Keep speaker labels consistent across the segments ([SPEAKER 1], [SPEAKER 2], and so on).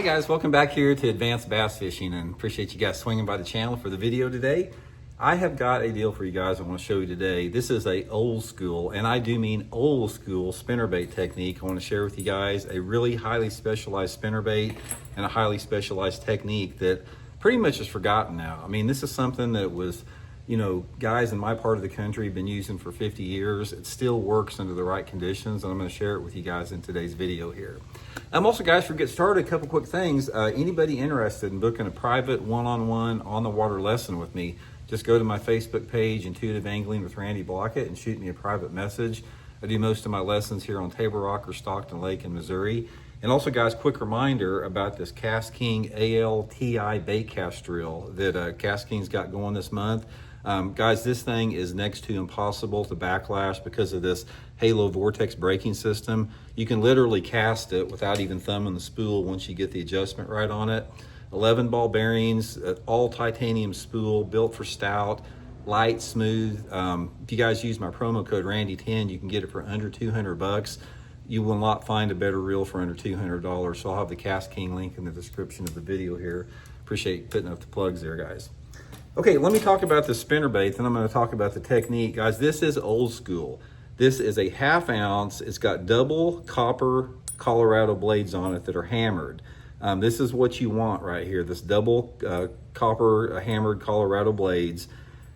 [SPEAKER 1] Hi guys, welcome back here to Advanced Bass Fishing, and appreciate you guys swinging by the channel for the video today. I have got a deal for you guys I want to show you today. This is a old school, and I do mean old school, spinnerbait technique. I want to share with you guys a really highly specialized spinnerbait and a highly specialized technique that pretty much is forgotten now. I mean, this is something that was, you know, guys in my part of the country have been using for 50 years. It still works under the right conditions, and I'm going to share it with you guys in today's video here. Also, guys, for get started, a couple quick things. Anybody interested in booking a private one-on-one on the water lesson with me, just go to my Facebook page, Intuitive Angling with Randy Blaukat, and shoot me a private message. I do most of my lessons here on Table Rock or Stockton Lake in Missouri. And also, guys, quick reminder about this Cast King ALTI bait cast drill that Cast King's got going this month. Guys, this thing is next to impossible to backlash because of this halo vortex braking system. You can literally cast it without even thumbing the spool once you get the adjustment right on it. 11 ball bearings, all titanium spool, built for stout, light, smooth. If you guys use my promo code Randy10, you can get it for under 200 bucks. You will not find a better reel for under $200. So I'll have the Cast King link in the description of the video here. Appreciate putting up the plugs there, guys. Okay, let me talk about the spinnerbait, then I'm going to talk about the technique. Guys, this is old school. This is a 1/2 ounce. It's got double copper Colorado blades on it that are hammered. This is what you want right here, this double copper hammered Colorado blades,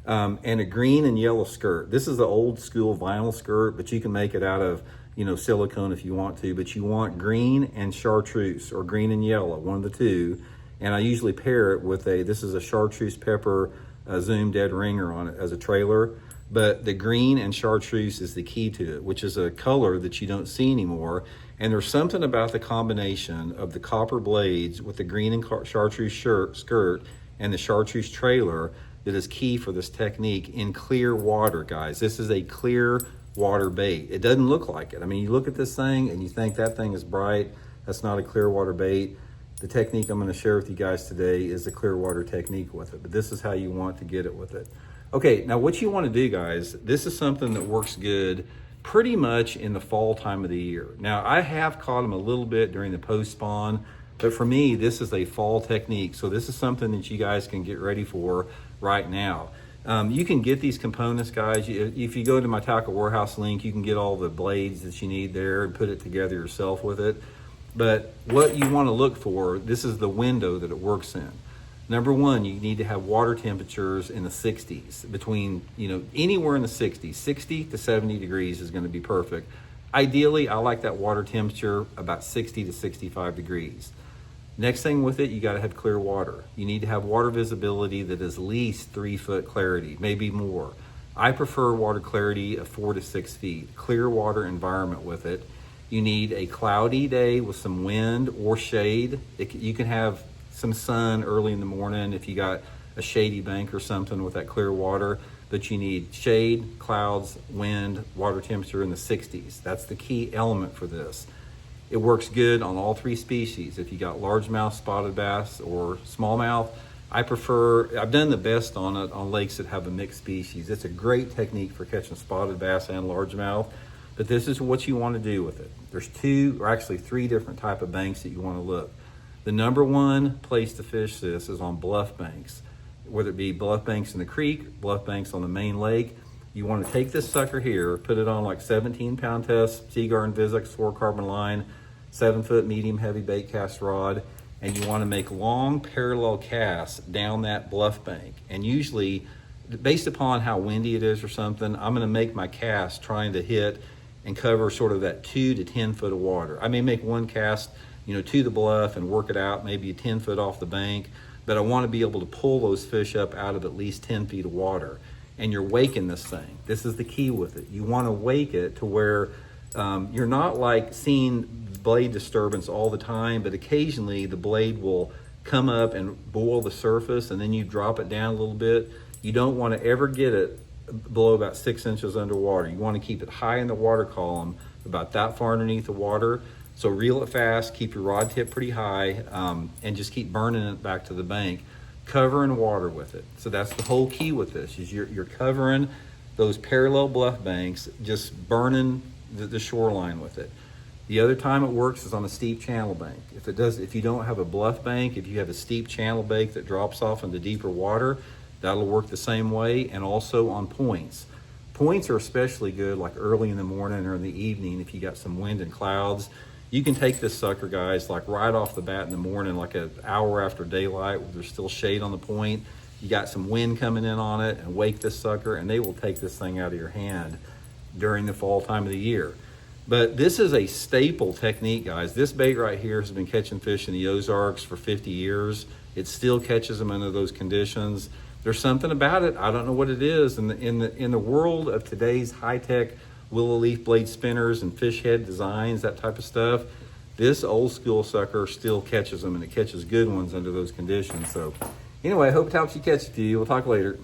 [SPEAKER 1] and a green and yellow skirt. This is the old school vinyl skirt, but you can make it out of, you know, silicone if you want to, but you want green and chartreuse, or green and yellow, one of the two. And I usually pair it with this is a chartreuse pepper zoom dead ringer on it as a trailer. But the green and chartreuse is the key to it, which is a color that you don't see anymore. And there's something about the combination of the copper blades with the green and chartreuse skirt and the chartreuse trailer that is key for this technique in clear water, guys. This is a clear water bait. It doesn't look like it. I mean, you look at this thing and you think that thing is bright. That's not a clear water bait. The technique I'm going to share with you guys today is the clear water technique with it, but this is how you want to get it with it. Okay, now what you want to do, guys, this is something that works good pretty much in the fall time of the year. Now, I have caught them a little bit during the post-spawn, but for me, this is a fall technique, so this is something that you guys can get ready for right now. You can get these components, guys. If you go to my Tackle Warehouse link, you can get all the blades that you need there and put it together yourself with it. But what you want to look for, this is the window that it works in. Number one, you need to have water temperatures in the 60s, between, you know, anywhere in the 60s. 60 to 70 degrees is going to be perfect. Ideally, I like that water temperature about 60 to 65 degrees. Next thing with it, you got to have clear water. You need to have water visibility that is at least 3 foot clarity, maybe more. I prefer water clarity of 4 to 6 feet, clear water environment with it. You need a cloudy day with some wind or shade. You can have some sun early in the morning if you got a shady bank or something with that clear water, but you need shade, clouds, wind, water temperature in the 60s. That's the key element for this. It works good on all 3 species. If you got largemouth spotted bass or smallmouth, I've done the best on it on lakes that have a mixed species. It's a great technique for catching spotted bass and largemouth. But this is what you want to do with it. There's 2 or actually 3 different type of banks that you want to look. The number one place to fish this is on bluff banks, whether it be bluff banks in the creek, bluff banks on the main lake. You want to take this sucker here, put it on like 17-pound test, Seaguar Invizix fluorocarbon line, 7-foot medium heavy bait cast rod, and you want to make long parallel casts down that bluff bank. And usually, based upon how windy it is or something, I'm going to make my cast trying to hit and cover sort of that 2 to 10 foot of water. I may make one cast, you know, to the bluff and work it out, maybe 10 foot off the bank, but I want to be able to pull those fish up out of at least 10 feet of water. And you're waking this thing. This is the key with it. You want to wake it to where you're not like seeing blade disturbance all the time, but occasionally the blade will come up and boil the surface and then you drop it down a little bit. You don't want to ever get it below about 6 inches underwater. You want to keep it high in the water column, about that far underneath the water. So reel it fast, keep your rod tip pretty high, and just keep burning it back to the bank, covering water with it. So that's the whole key with this, is you're covering those parallel bluff banks, just burning the shoreline with it. The other time it works is on a steep channel bank. If you don't have a bluff bank, if you have a steep channel bank that drops off into deeper water, that'll work the same way, and also on points. Points are especially good like early in the morning or in the evening if you got some wind and clouds. You can take this sucker, guys, like right off the bat in the morning, like an hour after daylight, where there's still shade on the point. You got some wind coming in on it, and wake this sucker, and they will take this thing out of your hand during the fall time of the year. But this is a staple technique, guys. This bait right here has been catching fish in the Ozarks for 50 years. It still catches them under those conditions. There's something about it, I don't know what it is. In the world of today's high-tech willow leaf blade spinners and fish head designs, that type of stuff, this old school sucker still catches them, and it catches good ones under those conditions. So anyway, I hope it helps you catch a few. We'll talk later.